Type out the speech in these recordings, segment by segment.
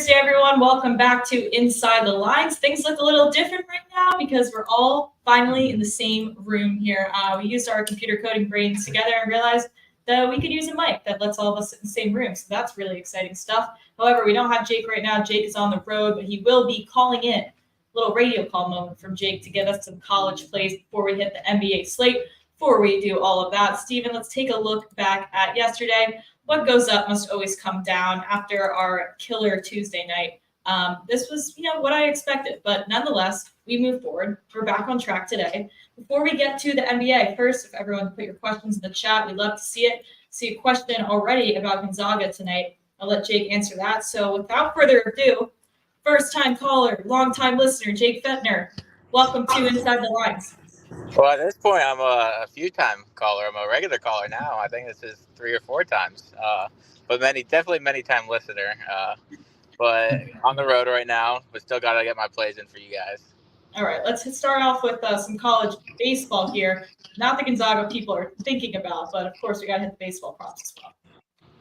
Thursday, everyone. Welcome back to Inside the Lines. Things look a little different right now because we're all finally in the same room here. We used our computer coding brains together and realized that we could use a mic that lets all of us in the same room. So that's really exciting stuff. However, we don't have Jake right now. Jake is on the road, but he will be calling in. A little radio call moment from Jake to get us some college plays before we hit the NBA slate. Before we do all of that, Steven, let's take a look back at yesterday. What goes up must always come down after our killer Tuesday night. This was, what I expected, but nonetheless, we move forward. We're back on track today. Before we get to the NBA, first, if everyone put your questions in the chat, we'd love to see it. See a question already about Gonzaga tonight. I'll let Jake answer that. So without further ado, first-time caller, long-time listener, Jake Fettner. Welcome to Inside the Lines. Well, at this point, I'm a few-time caller. I'm a regular caller now. I think this is 3 or 4 times. But definitely many-time listener. But on the road right now, but still got to get my plays in for you guys. All right, let's start off with some college baseball here. Not the Gonzaga people are thinking about, but of course we got to hit the baseball props as well.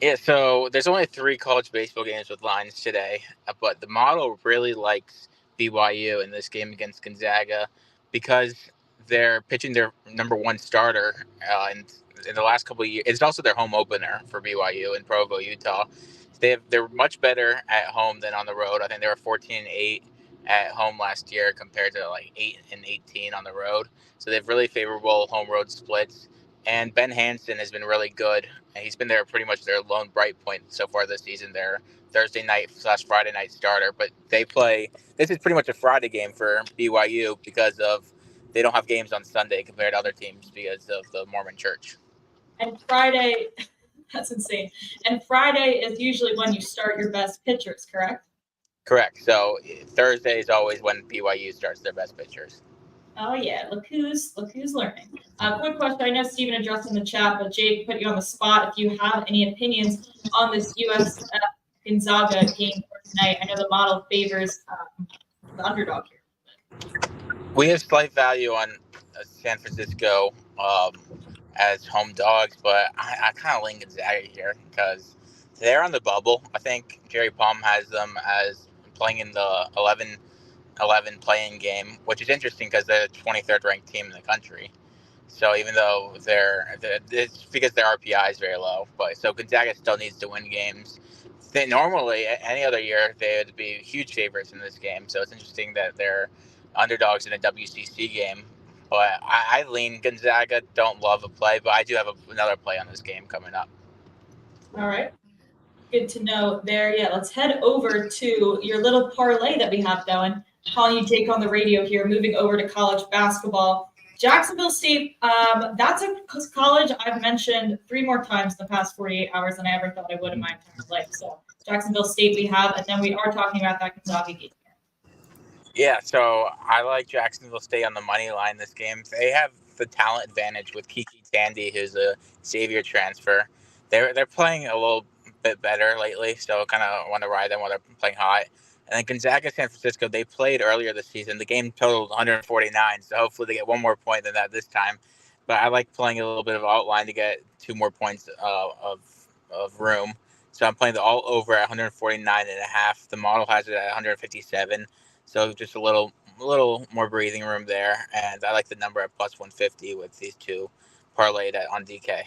Yeah, so there's only 3 college baseball games with lines today, but the model really likes BYU in this game against Gonzaga because they're pitching their number 1 starter in the last couple of years. It's also their home opener for BYU in Provo, Utah. They're much better at home than on the road. I think they were 14-8 at home last year compared to 8-18 on the road. So they have really favorable home road splits. And Ben Hansen has been really good. He's been pretty much their lone bright point so far this season. Their Thursday night / Friday night starter. But this is pretty much a Friday game for BYU because they don't have games on Sunday compared to other teams because of the Mormon Church. And Friday, that's insane. And Friday is usually when you start your best pitchers, correct? Correct. So Thursday is always when BYU starts their best pitchers. Oh, yeah. Look who's learning. Quick question. I know Steven addressed in the chat, but Jake put you on the spot. If you have any opinions on this USF Gonzaga game for tonight, I know the model favors the underdog here. We have slight value on San Francisco as home dogs, but I kind of lean Gonzaga here because they're on the bubble. I think Jerry Palm has them as playing in the 11 playing game, which is interesting because they're the 23rd ranked team in the country. So even though it's because their RPI is very low, but so Gonzaga still needs to win games. Normally, any other year, they would be huge favorites in this game. So it's interesting that they're underdogs in a WCC game. But I lean Gonzaga. Don't love a play, but I do have another play on this game coming up. All right. Good to know there. Yeah, let's head over to your little parlay that we have going. Calling you Jake on the radio here, moving over to college basketball. Jacksonville State, that's a college I've mentioned 3 more times in the past 48 hours than I ever thought I would in my entire life. So Jacksonville State we have, and then we are talking about that Gonzaga game. Yeah, so I like Jacksonville State on the money line this game. They have the talent advantage with Kiki Tandy, who's a Xavier transfer. They're playing a little bit better lately, so kind of want to ride them while they're playing hot. And then Gonzaga, San Francisco, they played earlier this season. The game totaled 149, so hopefully they get 1 more point than that this time. But I like playing a little bit of outline to get 2 more points of room. So I'm playing the all over at 149.5. The model has it at 157, so just a little more breathing room there. And I like the number at plus 150 with these 2 parlayed on DK.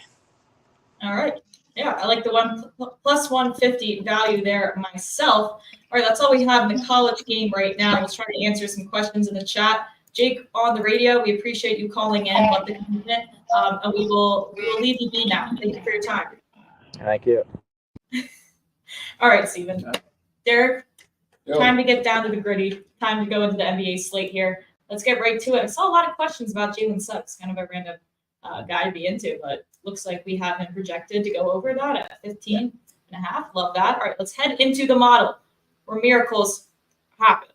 All right. Yeah, I like the plus 150 value there myself. All right, that's all we have in the college game right now. Let's try to answer some questions in the chat. Jake on the radio, we appreciate you calling in. Love the commitment. And we will leave you be now. Thank you for your time. Thank you. All right, Steven. Derek, time to get down to the gritty. Time to go into the NBA slate here. Let's get right to it. I saw a lot of questions about Jalen Suggs, kind of a random guy to be into, but looks like we have him projected to go over that at 15.5. Love that. All right, let's head into the model where miracles happen.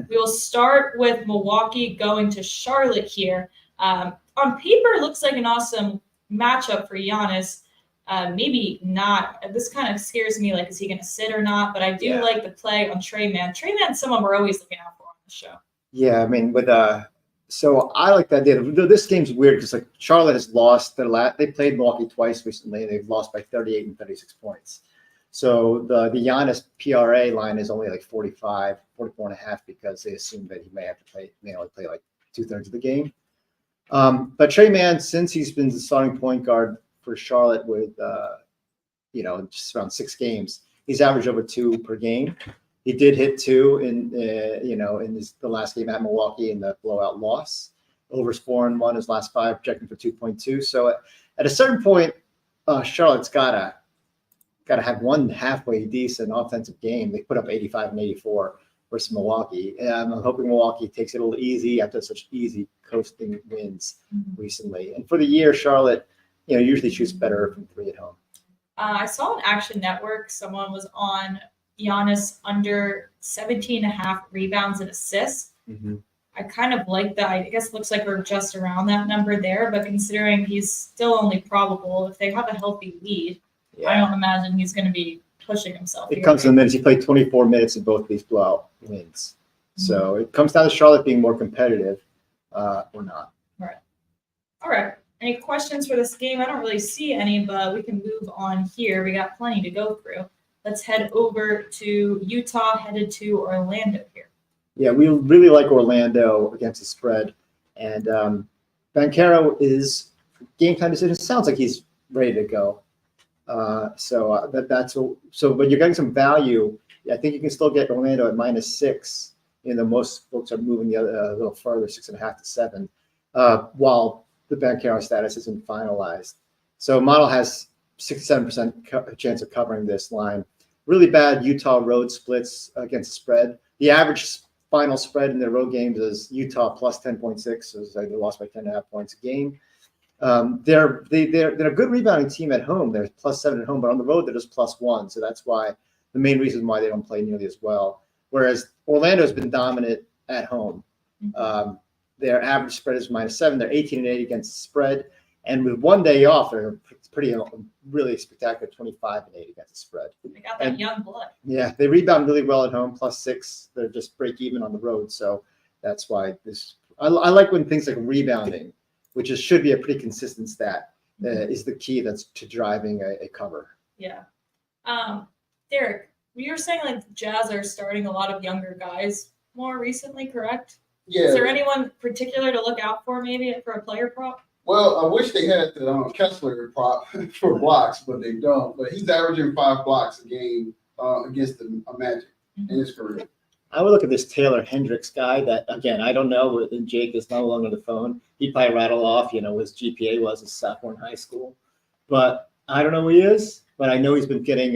We will start with Milwaukee going to Charlotte here. On paper, it looks like an awesome matchup for Giannis. Maybe not. This kind of scares me, is he going to sit or not? But I do like the play on Trey Man. Trey Man's someone we're always looking out for on the show. Yeah, I mean, so I like that idea. This game's weird because Charlotte has lost they played Milwaukee twice recently, and they've lost by 38 and 36 points. So the Giannis PRA line is only like 44 and a half because they assume that he may have to play, only play like 2/3 of the game. But Trey Mann, since he's been the starting point guard for Charlotte with, just around 6 games, he's averaged over 2 per game. He did hit 2 in the last game at Milwaukee in the blowout loss. Overs 4 and 1 his last 5, projecting for 2.2. So at a certain point, Charlotte's gotta have one halfway decent offensive game. They put up 85 and 84 versus Milwaukee. And I'm hoping Milwaukee takes it a little easy after such easy coasting wins recently. And for the year, Charlotte, usually shoots better from 3 at home. I saw on Action Network, someone was on Giannis under 17.5 rebounds and assists. I kind of like that. I guess it looks like we're just around that number there, but considering he's still only probable, if they have a healthy lead, I don't imagine he's going to be pushing himself. It comes to the minutes. He played 24 minutes in both these blowout wins. So it comes down to Charlotte being more competitive or not. All right. Any questions for this game? I don't really see any, but we can move on here. We got plenty to go through. Let's head over to Utah, headed to Orlando here. Yeah, we really like Orlando against the spread. And Banchero is game time decision. Sounds like he's ready to go. So when you're getting some value, I think you can still get Orlando at -6. Most folks are moving the other a little further, 6.5 to 7, while the Banchero status isn't finalized. So model has 67% chance of covering this line. Really bad Utah road splits against the spread. The average final spread in their road games is Utah plus 10.6, so they lost by 10.5 points a game. They're a good rebounding team at home. They're +7 at home, but on the road they're just +1. So that's why the main reason why they don't play nearly as well. Whereas Orlando's been dominant at home. Their average spread is -7. They're 18 and 8 against the spread, and with 1 day off, they're really spectacular 25 and 8 against the spread. They got that young blood. Yeah, they rebound really well at home, +6. They're just break even on the road, so that's why I like when things like rebounding, which should be a pretty consistent stat, is the key that's to driving a cover. Yeah. Derek, you were saying like the Jazz are starting a lot of younger guys more recently, correct? Yeah. Is there anyone particular to look out for maybe for a player prop? Well, I wish they had the Kessler prop for blocks, but they don't. But he's averaging 5 blocks a game against the Magic in his career. I would look at this Taylor Hendricks guy that, again, I don't know, and Jake is no longer on the phone. He'd probably rattle off, what his GPA was as a sophomore in high school. But I don't know who he is, but I know he's been getting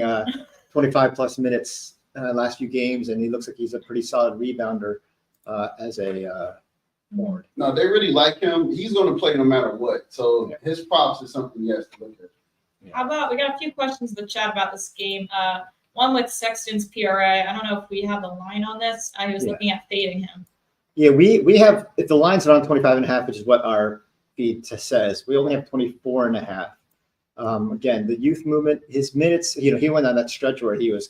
25-plus minutes last few games, and he looks like he's a pretty solid rebounder as a forward. No, they really like him. He's going to play no matter what. So his props is something you have to look at. Yeah. How about, we got a few questions in the chat about this game. One with Sexton's PRA. I don't know if we have the line on this. I was looking at fading him. Yeah, we have, if the line's around 25.5, which is what our feed says, we only have 24.5. Again, the youth movement, his minutes, he went on that stretch where he was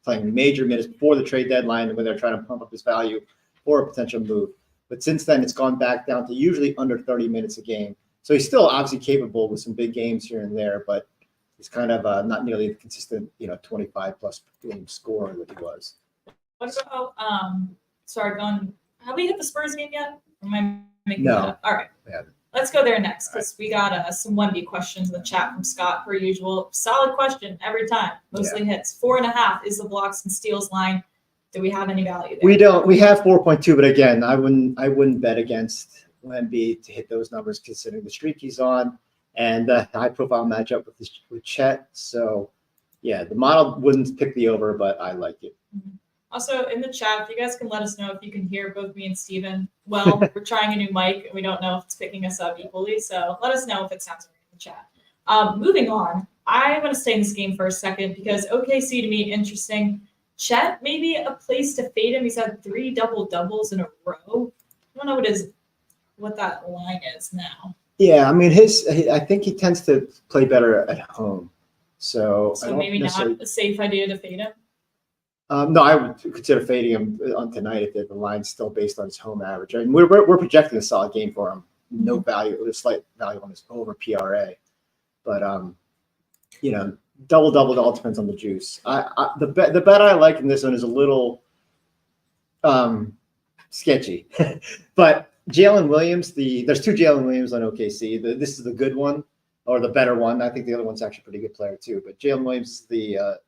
playing major minutes before the trade deadline when they're trying to pump up his value for a potential move. But since then, it's gone back down to usually under 30 minutes a game. So he's still obviously capable with some big games here and there, but he's kind of not nearly the consistent, 25-plus game scorer that he was. What about, have we hit the Spurs game yet? Or am I making No. that up? All right. Let's go there next because we got some 1B questions in the chat from Scott, per usual. Solid question every time. Mostly hits. 4.5 is the blocks and steals line. Do we have any value there? We don't. We have 4.2, but again, I wouldn't bet against Embiid to hit those numbers considering the streak he's on and the high-profile matchup with Chet. So, yeah, the model wouldn't pick the over, but I like it. Also, in the chat, if you guys can let us know if you can hear both me and Steven. Well, we're trying a new mic, and we don't know if it's picking us up equally, so let us know if it sounds right in the chat. Moving on, I want to stay in this game for a second because OKC, to me, interesting. Chet, maybe a place to fade him. He's had 3 double-doubles in a row. I don't know what that line is now. Yeah, I mean, I think he tends to play better at home. So maybe not a safe idea to fade him? No, I would consider fading him on tonight if the line's still based on his home average. I mean, we're projecting a solid game for him. No value, a slight value on his over PRA. But, double. It all depends on the juice. The bet I like in this one is a little sketchy, but Jalen Williams. There's two Jalen Williams on OKC. This is the good one or the better one. I think the other one's actually a pretty good player too. But Jalen Williams is the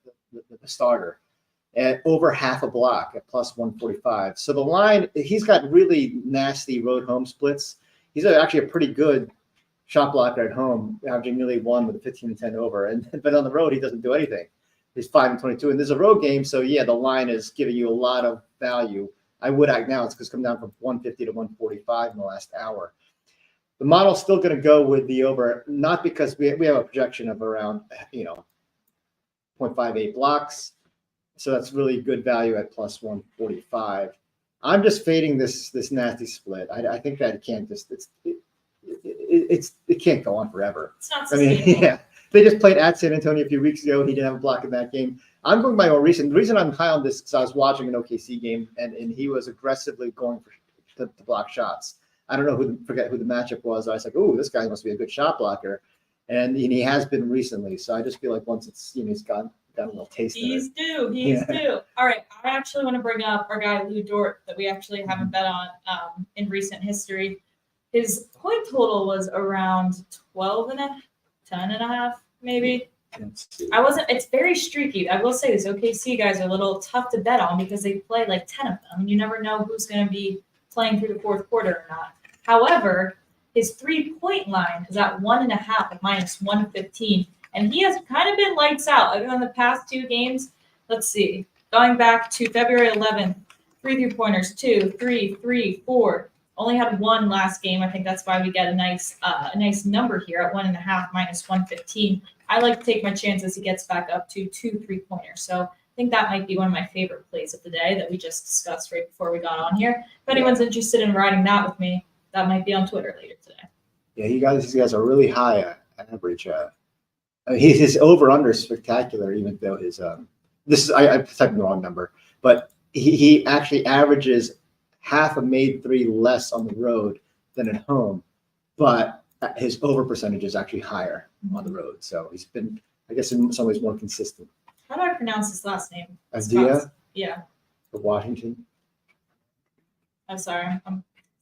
starter at over half a block at plus 145. So the line, he's got really nasty road home splits. He's actually a pretty good shot blocker at home, averaging nearly 1 with a 15-10 over. But on the road, he doesn't do anything. He's 5-22, and there's a road game. So yeah, the line is giving you a lot of value. I would act now. It's come down from 150 to 145 in the last hour. The model's still going to go with the over, not because we have a projection of around 0.58 blocks. So that's really good value at plus 145. I'm just fading this nasty split. I think that it can't it can't go on forever. It's not I mean, sustainable. yeah, they just played at San Antonio a few weeks ago. He didn't have a block in that game. I'm going by more recent. The reason I'm high on this is I was watching an OKC game and he was aggressively going to block shots. I don't know forget who the matchup was. I was like, oh, this guy must be a good shot blocker, and he has been recently. So I just feel like once it's he's got a little taste of it. He's due. All right. I actually want to bring up our guy, Lou Dort, that we actually haven't bet on in recent history. His point total was around 12 and 10 and a half, maybe. It's very streaky. I will say this OKC guys are a little tough to bet on because they play like 10 of them. And you never know who's going to be playing through the fourth quarter or not. However, his 3-point line is at 1.5 at minus 115. And he has kind of been lights out. Other than the past two games, let's see. Going back to February 11th, 3 3-pointers, 2, 3, 3, 4. Only had one last game. I think that's why we get a nice number here at 1.5 minus 115. I like to take my chances he gets back up to 2 3-pointers. So I think that might be one of my favorite plays of the day that we just discussed right before we got on here. If anyone's interested in riding that with me, that might be on Twitter later today. Yeah, these guys are really high average. His over-under is spectacular, even though his I typed the wrong number, but he actually averages half a made three less on the road than at home, but his over percentage is actually higher on the road. So he's been, I guess, in some ways more consistent. How do I pronounce his last name? Adia? Yeah. Of Washington. I'm sorry.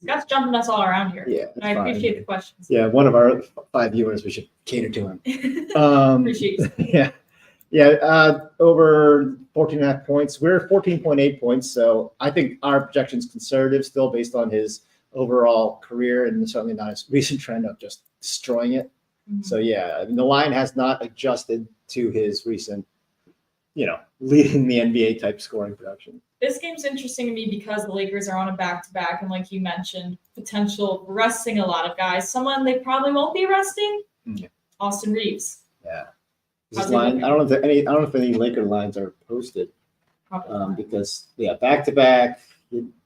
Scott's jumping us all around here. Yeah, I appreciate the questions. Yeah, one of our 5 viewers, we should cater to him. Appreciate you. Yeah. Over 14.5 points. We're 14.8 points, so I think our projection is conservative still based on his overall career and certainly not his recent trend of just destroying it. Mm-hmm. So yeah, I mean, the line has not adjusted to his recent, leading the NBA type scoring production. This game's interesting to me because the Lakers are on a back-to-back, and like you mentioned, potential resting a lot of guys. Someone they probably won't be resting, Austin Reeves. Yeah. This line, I don't know if any Laker lines are posted because back-to-back,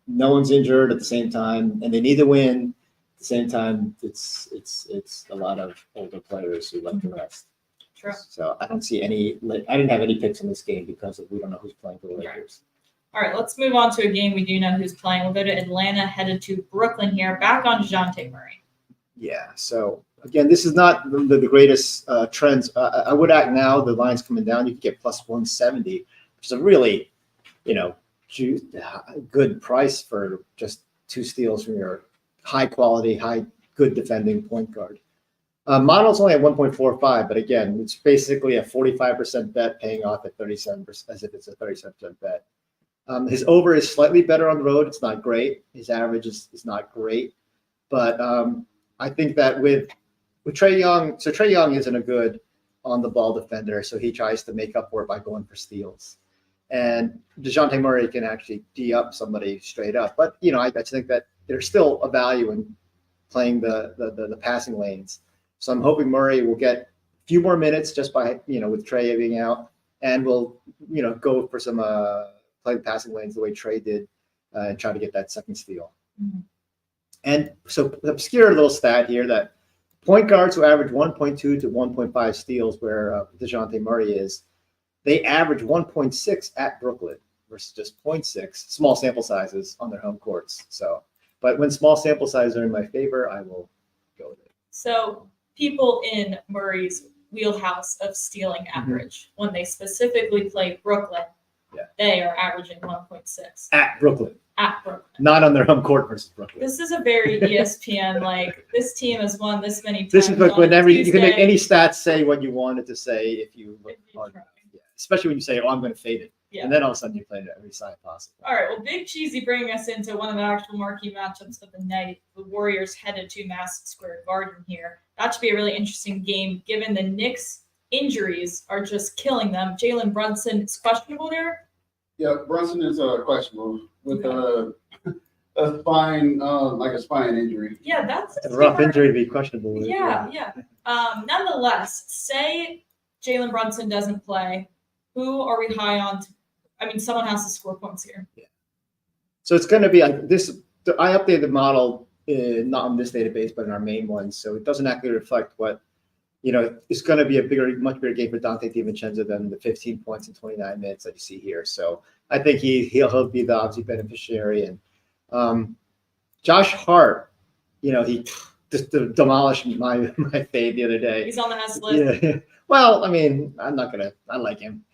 no one's injured at the same time, and they need to win. At the same time, it's a lot of older players who like to rest. True. So I don't see any. I didn't have any picks in this game because we don't know who's playing for the Lakers. All right, let's move on to a game we do know who's playing. We'll go to Atlanta, headed to Brooklyn here. Back on DeJounte Murray. Yeah. So again, this is not the greatest trends. I would act now. The line's coming down. You could get plus 170, which is a really, good price for just 2 steals from your high quality, good defending point guard. Model's only at 1.45, but again, it's basically a 45% bet paying off at 37%, as if it's a 37% bet. His over is slightly better on the road. It's not great. His average is not great, but I think that with Trae Young, so Trae Young isn't a good on the ball defender, so he tries to make up for it by going for steals. And DeJounte Murray can actually D up somebody straight up, but I think that there's still a value in playing the passing lanes. So I'm hoping Murray will get a few more minutes just by, with Trae being out, and we'll, go for some play the passing lanes the way Trae did and try to get that second steal. Mm-hmm. And so obscure little stat here that point guards who average 1.2 to 1.5 steals where DeJounte Murray is, they average 1.6 at Brooklyn versus just 0.6, small sample sizes on their home courts. So, but when small sample sizes are in my favor, I will go with it. So people in Murray's wheelhouse of stealing average. When they specifically play Brooklyn, they are averaging 1.6 At Brooklyn. At Brooklyn. Not on their home court versus Brooklyn. This is a very ESPN, like, this team has won this many times. This is like on whenever you can make Tuesday. any stats say what you wanted to say if you look If you hard try. enough. Yeah. Especially when you say, oh, I'm going to fade it. Yeah. And then all of a sudden you play it at every side possible. All right, well, Big Cheesy bringing us into one of the actual marquee matchups of the night. The Warriors headed to Madison Square Garden here. That should be a really interesting game, given the Knicks' injuries are just killing them. Jalen Brunson is questionable there. Yeah, Brunson is questionable with a spine, like a spine injury. Yeah, that's It's a rough injury to be questionable with. Yeah. Nonetheless, say Jalen Brunson doesn't play. Who are we high on? Someone has to score points here. Yeah. So it's going to be this. I updated the model, not on this database, but in our main one. So it doesn't actually reflect what, it's going to be much bigger game for Dante DiVincenzo than the 15 points in 29 minutes that you see here. So I think he'll be the obviously beneficiary. And Josh Hart, he just demolished my fade the other day. He's on the Hess list. Yeah. Well, I like him.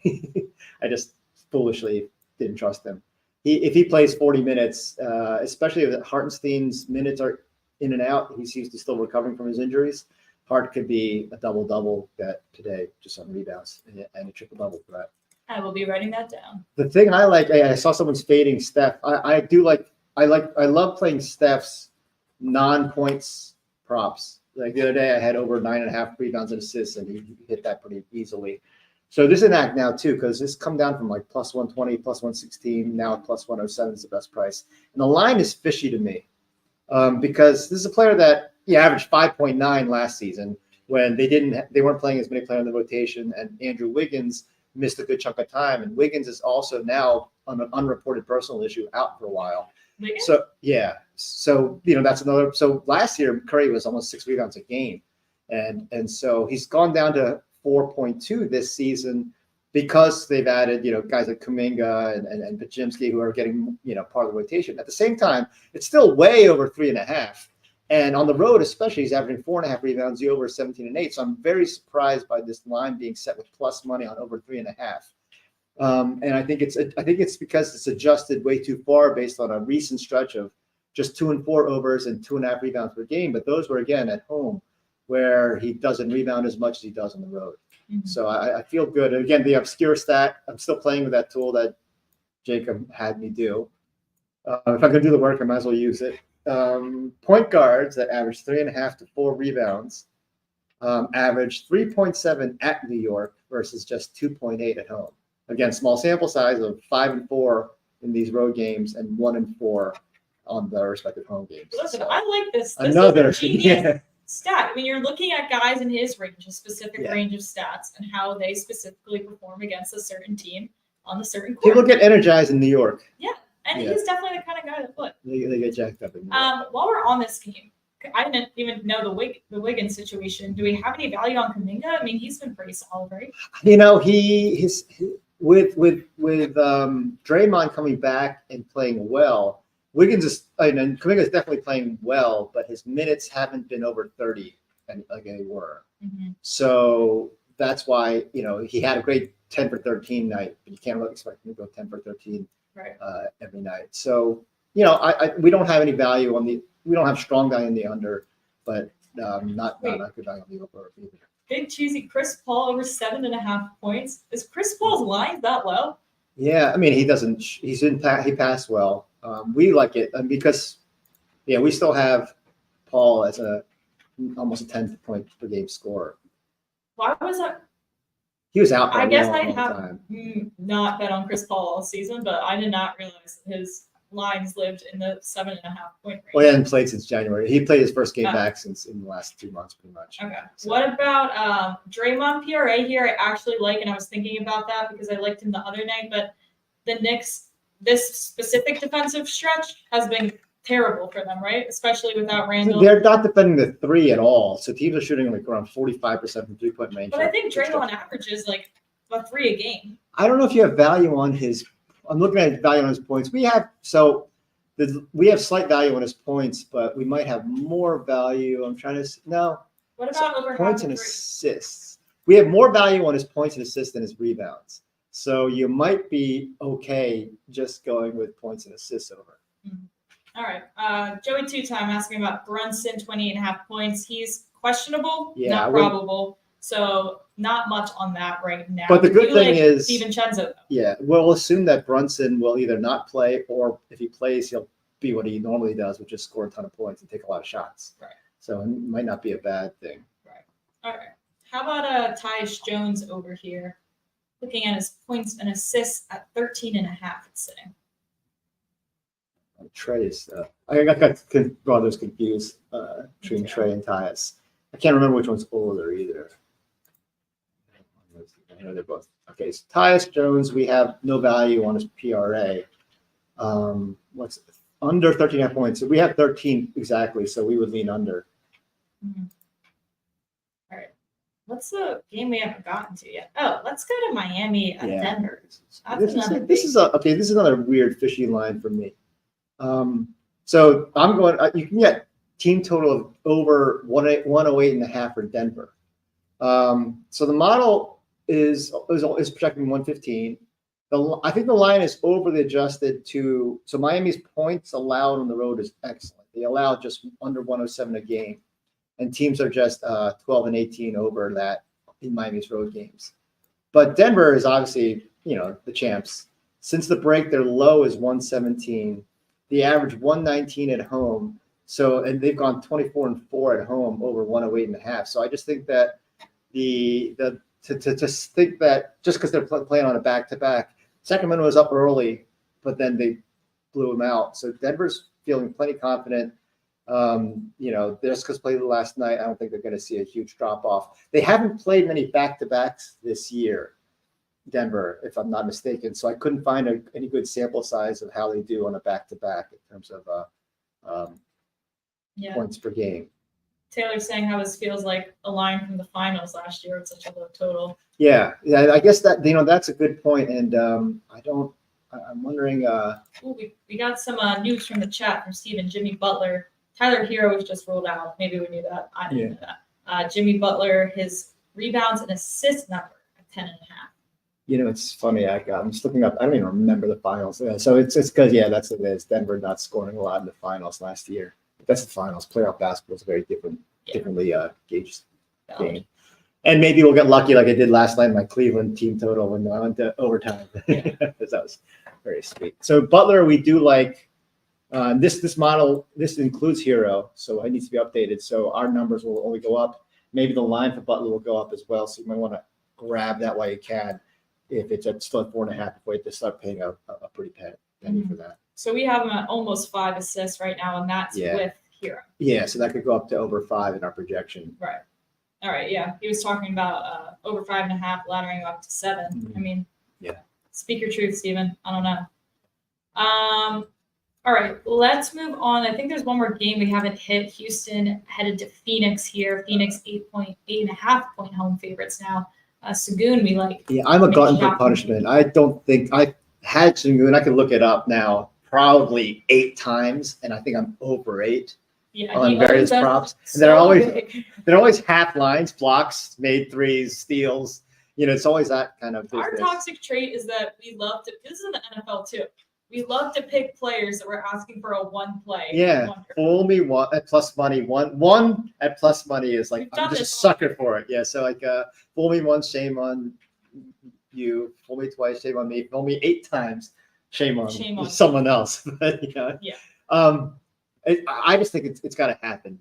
I just foolishly didn't trust him. If he plays 40 minutes, especially if Hartenstein's minutes are in and out, he seems to still recovering from his injuries. Hart could be a double-double bet today, just on rebounds and a triple-double threat. I will be writing that down. The thing I like, I saw someone's fading Steph. I love playing Steph's non-points props. Like the other day, I had over 9.5 rebounds and assists, and he hit that pretty easily. So this is an act now too, because this come down from like plus 120, plus 116, now plus 107 is the best price. And the line is fishy to me because this is a player that averaged 5.9 last season when they weren't playing as many players in the rotation, and Andrew Wiggins missed a good chunk of time. And Wiggins is also now on an unreported personal issue out for a while. Wiggins? So that's another. So last year Curry was almost 6 rebounds a game, and so he's gone down to 4.2 this season because they've added guys like Kuminga and Pajimski who are getting part of the rotation. At the same time, it's still way over 3.5, and on the road especially he's averaging 4.5 rebounds, over 17 and 8. So I'm very surprised by this line being set with plus money on over 3.5. And I think it's because it's adjusted way too far based on a recent stretch of just 2 and 4 overs and 2.5 rebounds per game. But those were again at home, where he doesn't rebound as much as he does on the road. Mm-hmm. So I feel good. And again, the obscure stat, I'm still playing with that tool that Jacob had me do. If I'm going to do the work, I might as well use it. Point guards that average 3.5 to 4 rebounds average 3.7 at New York versus just 2.8 at home. Again, small sample size of 5 and 4 in these road games and 1 and 4 on the respective home games. Listen, I like this. This Another is a genius stat. You're looking at guys in his range, a specific range of stats, and how they specifically perform against a certain team on a certain court. People get energized in New York. Yeah, and he's definitely the kind of guy that would. They get jacked up. In New York. While we're on this game, I didn't even know the Wiggins situation. Do we have any value on Kuminga? He's been pretty solid, right? With Draymond coming back and playing well, Wiggins and Kuminga is definitely playing well, but his minutes haven't been over 30 like they were. Mm-hmm. So that's why he had a great 10 for 13 night, but you can't really expect him to go 10 for 13 every night. So we don't have any value we don't have strong value in the under, but not good value on the over either. Big cheesy Chris Paul over 7.5 points. Is Chris Paul's line that low? Yeah, he passed well. We like it because we still have Paul as almost a 10-point per game scorer. Why was that? He was out. I guess I have not bet on Chris Paul all season, but I did not realize that his lines lived in the 7.5 point range. Well, he hasn't played since January. He played his first game back since in the last 2 months, pretty much. Okay. So. What about Draymond PRA here? I actually like, and I was thinking about that because I liked him the other night, but the Knicks, this specific defensive stretch has been terrible for them, right? Especially without Randall. They're not defending the 3 at all. So teams are shooting like around 45% from 3-point range. But I think Draymond averages like a 3 a game. I don't know if you have value on his. I'm looking at value on his points. We have slight value on his points, but we might have more value. I'm trying to no. What about over points and 3? assists? we have more value on his points and assists than his rebounds. So you might be okay just going with points and assists over. All right. Joey Two-Time asking about Brunson, 28.5 points. He's questionable, not probable. So not much on that right now. But the good thing is DiVincenzo, though. Yeah, we'll assume that Brunson will either not play, or if he plays, he'll be what he normally does, which is score a ton of points and take a lot of shots. Right. So it might not be a bad thing. Right. All right. How about Tyus Jones over here? Looking at his points and assists at 13.5, it's sitting. Trey is, I got brothers confused between Trey and Tyus. I can't remember which one's older either. I know they're both. Okay, so Tyus Jones, we have no value on his PRA. What's under 13.5 points? So we have 13 exactly, so we would lean under. Mm-hmm. All right. What's the game we haven't gotten to yet? Oh, let's go to Miami at Denver. This is another weird fishy line for me. So I'm going. You can get team total of over 108.5 for Denver. So the model is projecting 115. I think the line is overly adjusted to. So Miami's points allowed on the road is excellent. They allow just under 107 a game, and teams are just 12 and 18 over that in Miami's road games. But Denver is obviously the champs. Since the break, their low is 117. The average 119 at home. So, and they've gone 24-4 at home over 108.5. So I just think that to think that just because they're playing on a back-to-back, Sacramento was up early, but then they blew them out. So Denver's feeling plenty confident. Just because played last night, I don't think they're going to see a huge drop-off. They haven't played many back-to-backs this year, Denver, if I'm not mistaken. So I couldn't find any good sample size of how they do on a back-to-back in terms of points per game. Taylor's saying how this feels like a line from the finals last year with such a low total. Yeah, I guess that that's a good point, and I'm wondering. We got some news from the chat from Steven. Jimmy Butler, Tyler Hero was just rolled out. Maybe we knew that. I didn't know that. Jimmy Butler, his rebounds and assists number at 10.5. It's funny. I'm just looking up. I don't even remember the finals. So it's because that's what it is. Denver not scoring a lot in the finals last year. But that's the finals. Playoff basketball is a very differently gauged game. And maybe we'll get lucky like I did last night in my Cleveland team total when I went to overtime. That was very sweet. So Butler, we do like this model. This includes Hero, so it needs to be updated. So our numbers will only go up. Maybe the line for Butler will go up as well. So you might want to grab that while you can. If it's still at 4.5, before you have to start paying a pretty penny for that. So we have him at almost 5 assists right now, and that's with Hero. Yeah, so that could go up to over 5 in our projection. Right. All right. Yeah, he was talking about over 5.5, laddering up to 7. Mm-hmm. I mean, speak your truth, Steven. I don't know. All right, let's move on. I think there's one more game we haven't hit. Houston headed to Phoenix here. Phoenix 8.5 point home favorites now. Sagoon, we like. Yeah, I'm a glutton for punishment. I don't think I had Sagoon. I can look it up now. Probably 8 times, and I think I'm over 8 on various props. And they're always half lines, blocks, made threes, steals. It's always that kind of business. Our toxic trait is that we love to. This is in the NFL too. We love to pick players that we're asking for a one play. Yeah, fool me one at plus money. One at plus money is like I'm just a sucker for it. Yeah, so like fool me once, shame on you. Fool me twice, shame on me. Fool me 8 times, shame on someone else. But I just think it's got to happen.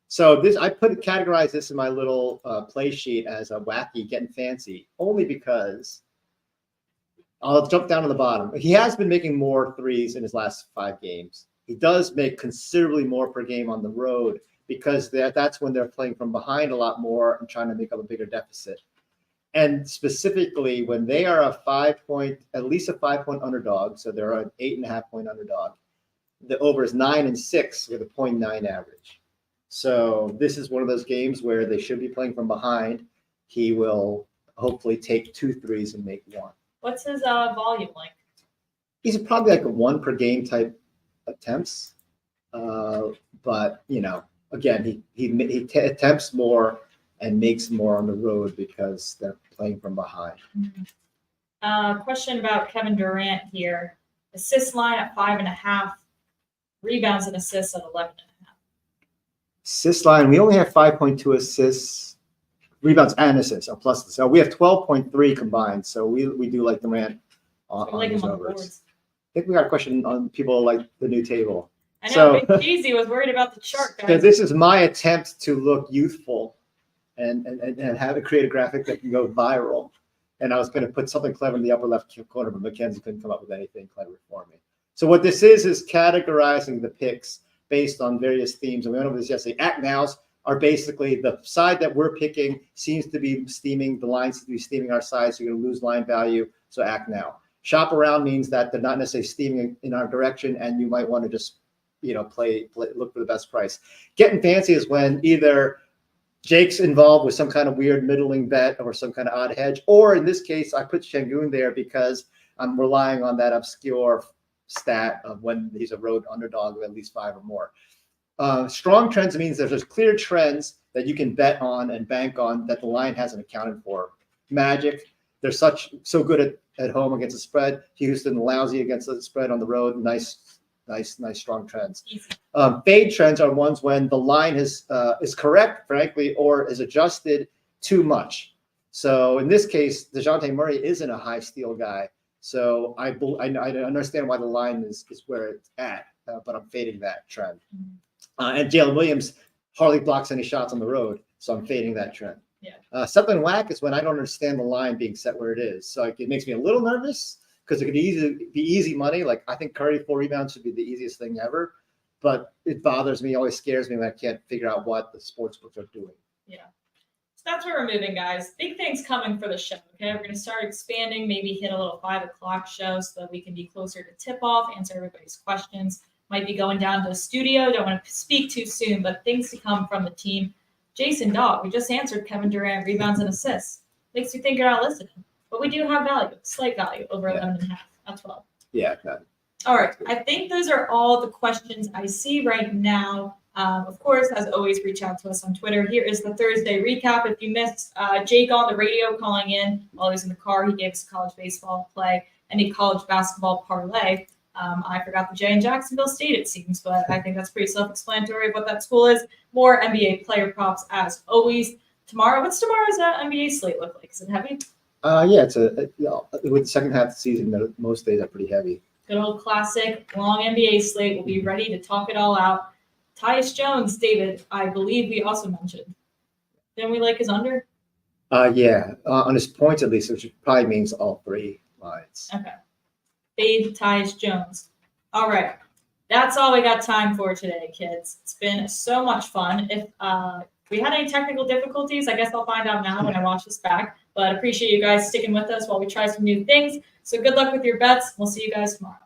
So this I categorize this in my little play sheet as a wacky, getting fancy, only because. I'll jump down to the bottom. He has been making more threes in his last 5 games. He does make considerably more per game on the road because that's when they're playing from behind a lot more and trying to make up a bigger deficit. And specifically, when they are at least a 5-point underdog, so they're an 8.5 point underdog, the over is 9 and 6 with a 0.9 average. So this is one of those games where they should be playing from behind. He will hopefully take 2 threes and make 1. What's his volume like? He's probably like a 1 per game type attempts, but again, he attempts more and makes more on the road because they're playing from behind. Question about Kevin Durant here. Assist line at 5.5, rebounds and assists at 11.5. Assist line, we only have 5.2 assists, rebounds and assists, or plus. So we have 12.3 combined. So we do like Durant on I like these him on the numbers. boards. I think we got a question on people like the new table. I know, So- Big Cheesy was worried about the chart, So guys. this is my attempt to look youthful and have to create a graphic that can go viral. And I was going to put something clever in the upper left corner, but Mackenzie couldn't come up with anything clever for me. So what this is categorizing the picks based on various themes. And we went over this yesterday. Act nows are basically the side that we're picking seems to be steaming. The line seems to be steaming our side, so you're going to lose line value. So act now. Shop around means that they're not necessarily steaming in our direction, and you might want to just play, look for the best price. Getting fancy is when either Jake's involved with some kind of weird middling bet or some kind of odd hedge, or in this case, I put Şengün there because I'm relying on that obscure stat of when he's a road underdog of at least 5 or more. Strong trends means there's clear trends that you can bet on and bank on that the line hasn't accounted for. Magic, they're so good at home against the spread. Houston lousy against the spread on the road. Nice strong trends. Fade trends are ones when the line is correct, frankly, or is adjusted too much. So in this case, DeJounte Murray isn't a high steal guy. So I understand why the line is where it's at, but I'm fading that trend. And Jalen Williams hardly blocks any shots on the road, so I'm fading that trend. Yeah. Something whack is when I don't understand the line being set where it is. So it makes me a little nervous because it could easily be easy money. Like I think Curry 4 rebounds should be the easiest thing ever, but it bothers me, always scares me when I can't figure out what the sports books are doing. Yeah. So that's where we're moving, guys. Big things coming for the show. Okay, we're going to start expanding, maybe hit a little 5 o'clock show so that we can be closer to tip off, answer everybody's questions. Might be going down to the studio. Don't want to speak too soon, but things to come from the team. Jason Dog, we just answered Kevin Durant rebounds and assists. Makes you think you're not listening, but we do have value, slight value over 11.5 at 12. Yeah. No. All right. I think those are all the questions I see right now. Of course, as always, reach out to us on Twitter. Here is the Thursday recap. If you missed Jake on the radio calling in while he was in the car, he gave us a college baseball play and a college basketball parlay. I forgot the J in Jacksonville State, it seems, but I think that's pretty self-explanatory of what that school is. More NBA player props as always. Tomorrow, what's tomorrow's NBA slate look like? Is it heavy? Yeah, it's with the second half of the season, most days are pretty heavy. Good old classic, long NBA slate. We'll be ready to talk it all out. Tyus Jones, David, I believe we also mentioned. Didn't we like his under? Yeah, on his points at least, which probably means all 3 lines. Okay. Fade Tyus Jones. All right. That's all we got time for today, kids. It's been so much fun. If we had any technical difficulties, I guess I'll find out now when I watch this back. But appreciate you guys sticking with us while we try some new things. So good luck with your bets. We'll see you guys tomorrow.